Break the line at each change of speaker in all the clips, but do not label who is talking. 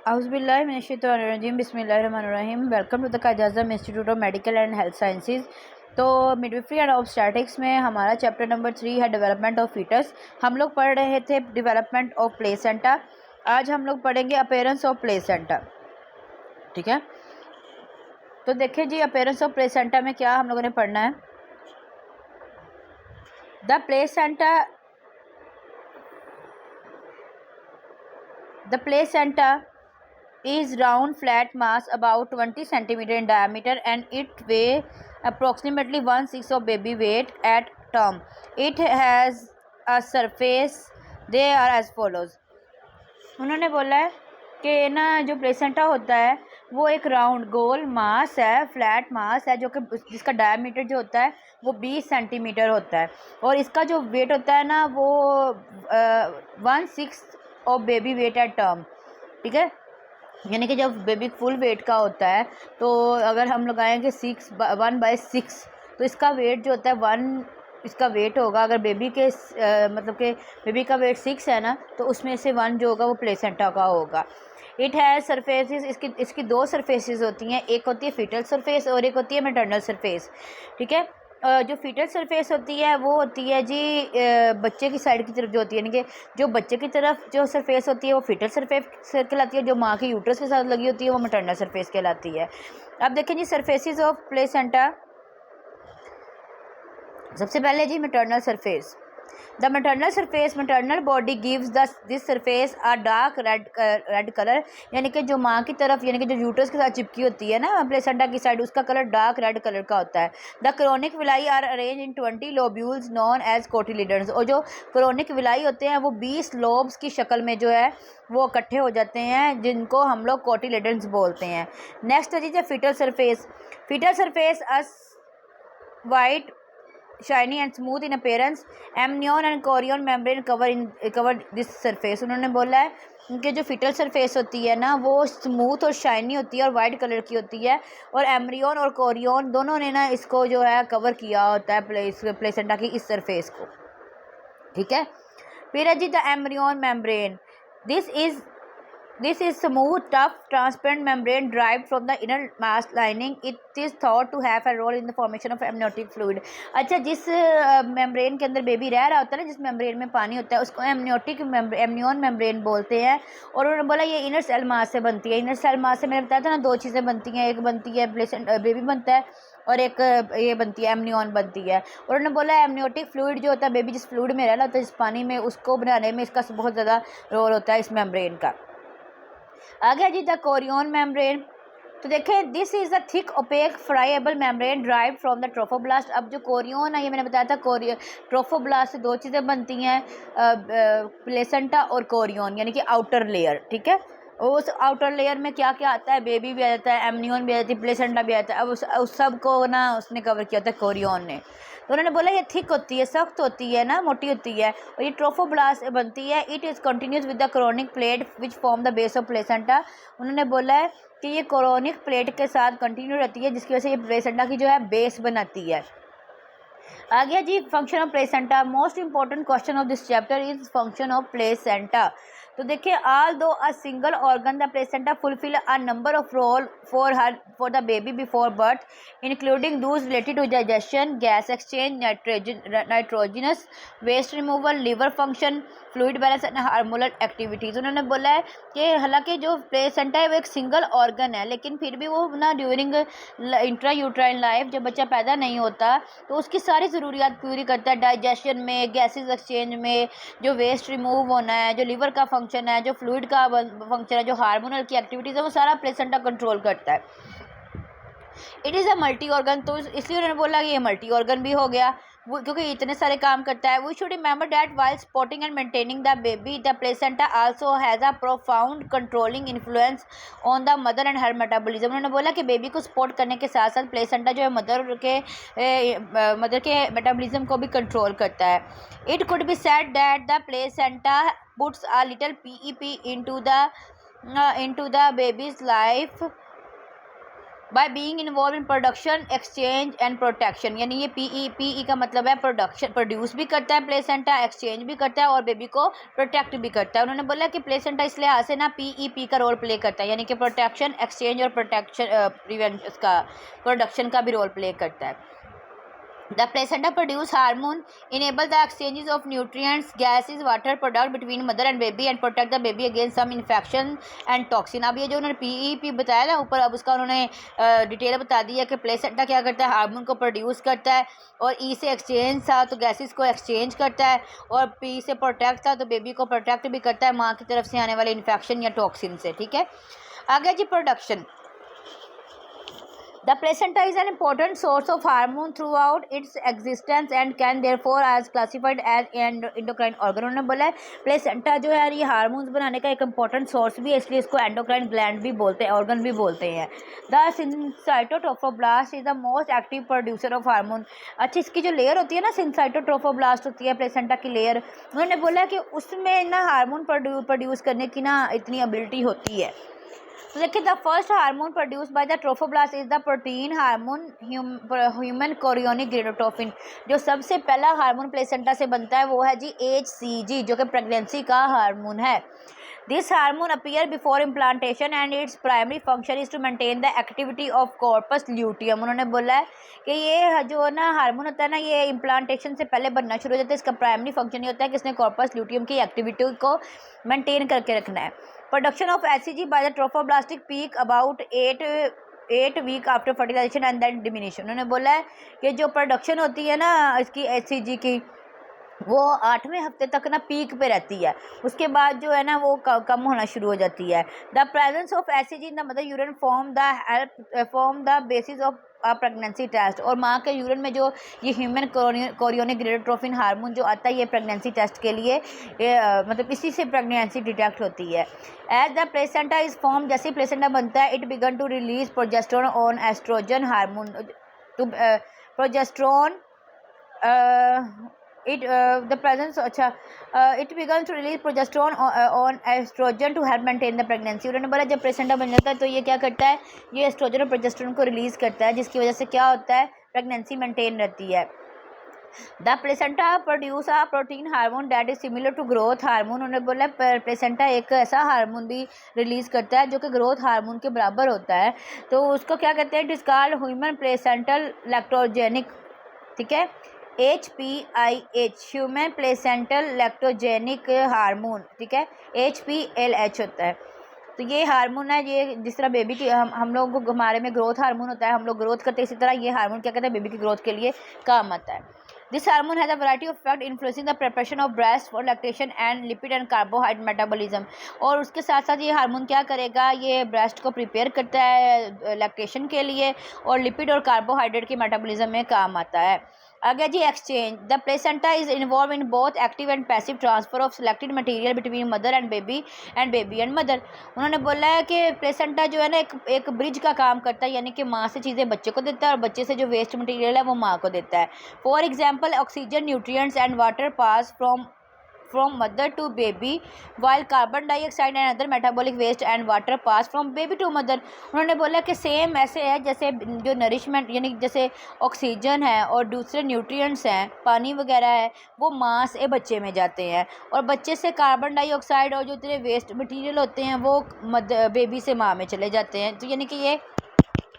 औज़ुबिल्लाहिमिनश्शैतानिर्रजीम बिस्मिल्लाहिर्रहमानिर्रहीम। Welcome to the Quaid Azam institute of medical and health sciences. तो midwifery and obstetrics में हमारा चैप्टर नंबर 3 है डेवलपमेंट ऑफ फीटस। हम लोग पढ़ रहे थे डेवलपमेंट ऑफ प्लेसेंटा। आज हम लोग पढ़ेंगे अपीयरेंस ऑफ प्लेसेंटा। ठीक है, तो देखिए जी, अपीयरेंस ऑफ प्लेसेंटा में क्या हम लोगों ने पढ़ना है। The placenta is round flat mass about 20 centimeter in diameter and it weigh approximately 1/6 of baby weight at term. It has a surface, they are as follows. उन्होंने बोला है कि ना जो प्लेसेंटा होता है वो एक राउंड गोल मास है, फ्लैट मास है, जो कि जिसका डायमीटर जो होता है वो 20 सेंटीमीटर होता है और इसका जो वेट होता है ना वो 1/6 of baby weight at term. ठीक है, यानी कि जब बेबी फुल वेट का होता है तो अगर हम लगाएंगे 1/6 तो इसका वेट जो होता है 1 इसका वेट होगा। अगर बेबी के मतलब कि बेबी का वेट 6 है ना तो उसमें से 1 जो होगा वो प्लेसेंटा का होगा। इट हैज़ सरफेसेस, इसकी 2 सरफेसेस होती हैं, एक होती है फीटल सरफेस और एक होती है मैटरनल सरफेस। ठीक है, जो फीटल सरफेस होती है वो होती है जी बच्चे की साइड की तरफ जो होती है, यानी कि जो बच्चे की तरफ जो सरफेस होती है वो फीटल सरफेस कहलाती है, जो माँ के यूट्रस के साथ लगी होती है वो मैटरनल सरफेस कहलाती है। अब देखें जी सर्फेसिस ऑफ प्लेसेंटा। सबसे पहले जी maternal surface. The maternal body gives this surface a dark red color, यानी कि जो माँ की तरफ यानी कि जो यूट्रस के साथ चिपकी होती है ना प्लेसेंटा की साइड, उसका कलर डार्क रेड कलर का होता है। The chronic villi are arrange in 20 lobules known as cotyledons, और जो क्रोनिक विलाई होते हैं वो 20 लोब्स की शक्ल में जो है वो इकट्ठे हो जाते हैं, जिनको हम लोग कोटिलिडन्स बोलते हैं। नेक्स्ट है जी foetal surface as white shiny and smooth in appearance. Amnion and chorion membrane cover this surface. उन्होंने बोला है कि जो फीटल सरफेस होती है ना वो स्मूथ और शाइनी होती है और वाइट कलर की होती है, और एम्ब्रियन और कोरियन दोनों ने ना इसको जो है कवर किया होता है प्लेसेंटा की इस सरफेस को। ठीक है, फिर है जी द एम्ब्रियन membrane. This is smooth, tough, transparent membrane derived from the inner mass lining. It is thought to have a role in the formation of amniotic fluid. अच्छा, जिस मेम्ब्रेन के अंदर बेबी रह रहा होता है ना, जिस मेम्ब्रेन में पानी होता है उसको एमनियन मेम्ब्रेन बोलते हैं। और उन्होंने बोला ये इनर सेल मास से बनती है। इनर सेल मास से मैंने बताया था ना 2 चीज़ें बनती हैं, एक बनती है बेबी बनता है और एक ये बनती है एमनियन बनती है। और उन्होंने बोला एमनियोटिक फ्लूइड जो होता है, बेबी जिस फ्लूइड में रहना होता है जिस पानी में, उसको बनाने में इसका बहुत ज़्यादा रोल होता है इस मेम्ब्रेन का। आगे जी द कोरियन मेम्ब्रेन। तो देखें this is a thick opaque friable membrane drive from the trophoblast. अब जो कोरियन है ये मैंने बताया था ट्रोफोब्लास्ट से 2 चीज़ें बनती हैं, प्लेसेंटा और कोरियन, यानी कि आउटर लेयर। ठीक है, उस आउटर लेयर में क्या क्या आता है, बेबी भी आ जाता है, एमनियन भी आ जाती है, प्लेसेंटा भी आता है। अब उस सब को ना उसने कवर किया था कोरियन ने। तो उन्होंने बोला ये थिक होती है, सख्त होती है ना, मोटी होती है, और ये ट्रोफोब्लास्ट से बनती है। It is continuous with the chronic plate which form the base of placenta. उन्होंने बोला है कि ये क्रोनिक प्लेट के साथ कंटिन्यू रहती है, जिसकी वजह से ये प्लेसेंटा की जो है बेस बनाती है। आ गया जी function of placenta. Most important question of this chapter is function of placenta. तो देखिए although a single organ the placenta fulfil a number of role for the baby before birth, including those related to digestion, gas exchange, nitrogenous waste removal, liver function, fluid balance and hormonal activities. उन्होंने बोला है कि हालांकि जो placenta है वो एक single organ है, लेकिन फिर भी वो ना ड्यूरिंग इंट्रा यूट्राइन लाइफ जब बच्चा पैदा नहीं होता तो उसकी सारी ज़रूरियात पूरी करता है, डाइजेशन में, गैसेस एक्सचेंज में, जो वेस्ट रिमूव होना है, जो लीवर का फंक्शन है, जो फ्लूइड का फंक्शन है, जो हार्मोनल की एक्टिविटीज़ है, वो सारा प्लेसेंटा कंट्रोल करता है। It is a multi organ, तो इसलिए उन्होंने बोला कि ये मल्टी ऑर्गन भी हो गया वो, क्योंकि इतने सारे काम करता है। We should remember that while supporting and maintaining the baby the placenta also has a profound controlling influence on the mother and her metabolism. उन्होंने बोला कि बेबी को सपोर्ट करने के साथ साथ प्लेसेंटा जो है मदर के मेटाबॉलिज्म को भी कंट्रोल करता है। It could be said that the placenta puts a little PEP into the babies life by being involve in production exchange and protection, यानी ये पीई का मतलब है प्रोडक्शन, प्रोड्यूस भी करता है प्लेसेंटा, एक्सचेंज भी करता है और बेबी को प्रोटेक्ट भी करता है। उन्होंने बोला कि प्लेसेंटा इस लिहाज से ना पीईपी का रोल प्ले करता है, यानी कि प्रोटेक्शन, एक्सचेंज और प्रोटेक्शन प्रिवेंट उसका प्रोडक्शन का भी रोल प्ले करता है। The placenta produce hormone, enable the exchanges of nutrients, gases, water product between mother and baby and protect the baby against some infection and toxin। अब ये जो उन्होंने पीईपी बताया ना ऊपर, अब उसका उन्होंने डिटेल बता दी है कि प्लेसेंटा क्या करता है, हार्मोन को प्रोड्यूस करता है, और ई से एक्सचेंज था तो गैसेस को एक्सचेंज करता है, और पी से प्रोटेक्ट था तो बेबी को प्रोटेक्ट भी करता है माँ की तरफ से आने वाले इन्फेक्शन या टॉक्सिन से। ठीक है, आगे जी production. The placenta is an important source of hormone throughout its existence and can therefore as classified as endocrine organ। उन्होंने बोला है प्लेसेंटा जो है ये हार्मोन्स बनाने का एक इम्पोर्टेंट सोर्स भी है, इसलिए इसको एंडोक्राइन ग्लैंड भी बोलते हैं, ऑर्गन भी बोलते हैं। The syncytiotrophoblast is the most active producer of hormone. अच्छा, इसकी जो लेयर होती है ना, सिंसाइटोट्रोफोब्लास्ट होती है प्लेसेंटा की लेयर, उन्होंने बोला कि उसमें ना हार्मोन प्रोड्यूस करने की ना इतनी एबिलिटी होती है। तो देखिए, the first hormone produce by the trophoblast is the protein hormone human chorionic gonadotropin। जो सबसे पहला हार्मोन प्लेसेंटा से बनता है वो है जी HCG, जो कि प्रेगनेंसी का हार्मोन है। This hormone appear before implantation and its primary function is to maintain the activity of corpus luteum. उन्होंने बोला है कि ये जो ना हार्मोन होता है ना, ये इम्प्लांटेशन से पहले बनना शुरू हो जाता है, इसका प्राइमरी फंक्शन ये होता है कि इसने कॉर्पस ल्यूटियम की एक्टिविटी को मेंटेन करके रखना है। Production of HCG by the trophoblastic peak about 8 week after fertilization and then diminish. उन्होंने बोला है कि जो प्रोडक्शन होती है ना इसकी एचसीजी की, वो 8वें हफ्ते तक ना पीक पे रहती है, उसके बाद जो है ना वो कम होना शुरू हो जाती है। The presence of acid in the mother urine form the basis of pregnancy test. और माँ के यूरिन में जो ये ह्यूमन कोरियोनिक gonadotropin हार्मोन जो आता है ये प्रेगनेंसी टेस्ट के लिए, मतलब इसी से प्रेगनेंसी डिटेक्ट होती है। As the placenta is form, जैसे प्लेसेंटा बनता है, it begin to release progesterone on estrogen hormone to progesterone the presence अच्छा it begins to release progesterone on estrogen to help maintain the pregnancy। उन्होंने बोला जब placenta बन जाता है तो ये क्या करता है, ये एस्ट्रोजन और प्रोजेस्टेरोन को रिलीज करता है, जिसकी वजह से क्या होता है, प्रेगनेंसी मेंटेन रहती है। The placenta produce a protein hormone that is similar to growth hormone. उन्होंने बोला प्लेसेंटा एक ऐसा हार्मोन भी रिलीज करता है जो कि ग्रोथ हार्मोन के बराबर होता है, तो उसको क्या कहते हैं, it is called human placental lactogenic. ठीक है, HPIH human placental lactogenic hormone. ठीक है, HPLH होता है। तो ये हार्मोन है, ये जिस तरह बेबी की हम लोग को हमारे में ग्रोथ हार्मोन होता है, हम लोग ग्रोथ करते हैं, इसी तरह ये हार्मोन क्या कहते हैं, बेबी की ग्रोथ के लिए काम आता है। This hormone has a variety of effect influencing the preparation of breast for lactation and lipid and carbohydrate metabolism. और उसके साथ साथ ये हार्मोन क्या करेगा, ये ब्रेस्ट को प्रिपेयर करता है लैक्टेशन के लिए और लिपिड और कार्बोहाइड्रेट के मेटाबॉलिज्म में काम आता है। आगे जी exchange. The placenta is involve in both active and passive transfer of selected material between mother and baby and mother. उन्होंने बोला है कि प्लेसेंटा जो है ना एक ब्रिज का काम करता है, यानी कि माँ से चीज़ें बच्चे को देता है और बच्चे से जो वेस्ट मटेरियल है वो माँ को देता है। For example oxygen, nutrients and water pass from mother to baby while carbon dioxide and other metabolic waste and water pass from baby to mother। उन्होंने बोला कि सेम ऐसे है जैसे जो नरिशमेंट, यानी जैसे ऑक्सीजन है और दूसरे न्यूट्रिएंट्स हैं, पानी वगैरह है, वो माँ से बच्चे में जाते हैं और बच्चे से कार्बन डाइऑक्साइड और जो इतने वेस्ट मटेरियल होते हैं वो बेबी से माँ में चले जाते हैं, तो यानी कि ये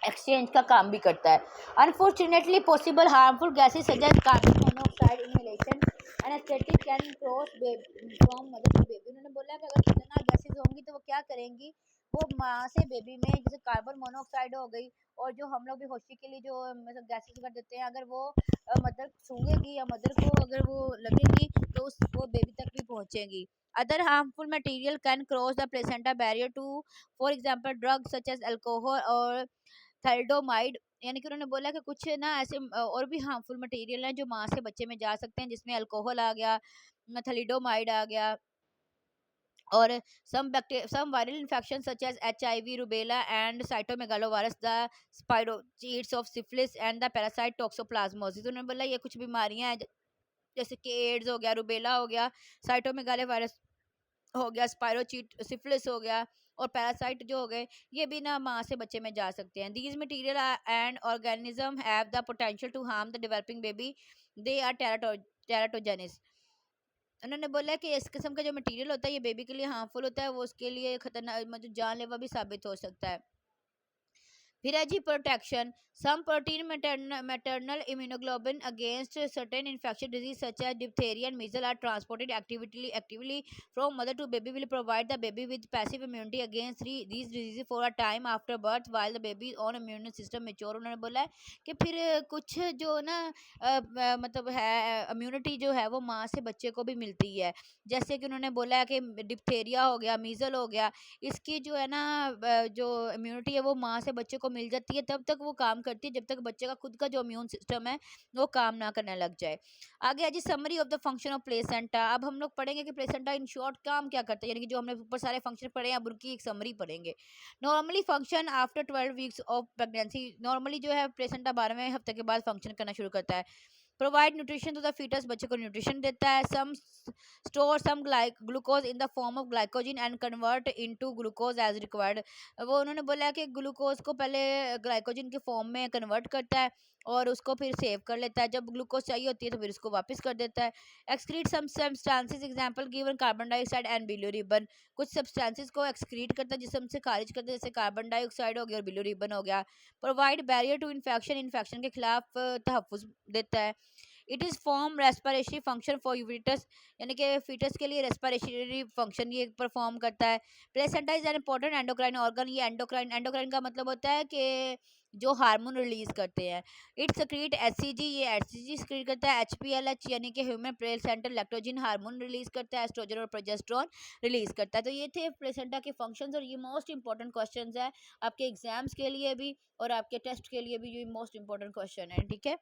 एक्सचेंज का काम भी करता है। Unfortunately possible harmful gases such as carbon monoxide inhalation anaesthetic can cross from mother to baby. उन्होंने बोला कि अगर खतरनाक गैसेज होंगी तो वो क्या करेंगी, वो माँ से बेबी में, जैसे कार्बन मोनोऑक्साइड हो गई और जो हम लोग भी होशी के लिए जो मतलब गैसेज कर देते हैं, अगर वो मदर सूंघेगी या मदर को अगर वो लगेगी तो उस वो बेबी तक भी पहुँचेंगी। Other harmful material can cross the placenta barrier too, for example drugs such as alcohol और थैलिडोमाइड। यानी कि उन्होंने बोला कि कुछ ना ऐसे और भी हार्मफुल मटेरियल हैं जो माँ से बच्चे में जा सकते हैं, जिसमें अल्कोहल आ गया, थैलिडोमाइड आ गया, और some viral infections such as HIV, rubella and cytomegalovirus, the spirochetes of syphilis and the parasite toxoplasmosis। उन्होंने बोला ये कुछ बीमारियां हैं जैसे कि एड्स हो गया, रुबेला हो गया, साइटोमेगालो वायरस हो गया, स्पायरोचीट सिफिलिस हो गया और पैरासाइट जो हो गए, ये भी ना माँ से बच्चे में जा सकते हैं। These material and organism have the potential to harm the developing baby, they are teratogens. उन्होंने बोला कि इस किस्म का जो मटेरियल होता है ये बेबी के लिए हार्मफुल होता है, वो उसके लिए खतरनाक मतलब जानलेवा भी साबित हो सकता है। फिर है जी protection, some protein maternal immunoglobulin against certain infection disease such as diphtheria and measle are transported actively from mother to baby, will provide the baby with passive immunity against these disease for a time after birth while the baby own immune system mature. उन्होंने बोला है कि फिर कुछ जो ना मतलब है इम्यूनिटी जो है वो माँ से बच्चे को भी मिलती है। जैसे कि उन्होंने बोला है कि डिप्थेरिया हो गया, मीजल हो गया, इसकी जो है ना जो इम्यूनिटी है वो माँ से बच्चे को मिल जाती है, तब तक वो काम करती है जब तक बच्चे का खुद का जो इम्यून सिस्टम है वो काम ना करने लग जाए। आगे है जी summary of the function of placenta. अब हम लोग पढ़ेंगे कि प्लेसेंटा इन शॉर्ट काम क्या करता है, यानी कि जो हमने ऊपर सारे फंक्शन पढ़े हैं अब उनकी एक समरी पढ़ेंगे। Normally function after 12 weeks of pregnancy, normally जो है प्लेसेंटा 12वें हफ्ते के बाद फंक्शन करना शुरू करता है। Provide nutrition to the foetus, बच्चे को न्यूट्रिशन देता है। Some store some glucose in the form of glycogen and convert into glucose as required. वो उन्होंने बोला है कि ग्लूकोज को पहले ग्लाइकोजन के फॉर्म में कन्वर्ट करता है और उसको फिर सेव कर लेता है, जब ग्लूकोज चाहिए होती है तो फिर उसको वापस कर देता है। Excrete some substances example given carbon dioxide and bilirubin, कुछ सब्सटेंसेस को एक्सक्रीट करता है जिसम से खारिज करता है, जैसे कार्बन डाइऑक्साइड हो गया और बिलियरूबिन हो गया। Provide barrier to infection, infection के खिलाफ तहफ़्फ़ुज़ देता है। It is form respiratory function for uterus, यानी कि फीटस के लिए रेस्पिरेटरी फंक्शन ये परफॉर्म करता है। Placenta is an important endocrine organ, ये एंडोक्राइन एंडोक्राइन का मतलब होता है कि जो हार्मोन रिलीज करते हैं। इट सक्रीट एचसीजी, ये एचसीजी सक्रीट करता है। एचपीएलएच यानी कि human placental lactogen hormone release करता है, एस्ट्रोजन और प्रोजेस्टेरोन रिलीज करता है। तो ये थे प्लेसेंटा के फंक्शंस और ये मोस्ट इंपॉर्टेंट क्वेश्चंस है आपके एग्जाम्स के लिए भी और आपके टेस्ट के लिए भी, ये मोस्ट इंपॉर्टेंट क्वेश्चन है, ठीक है।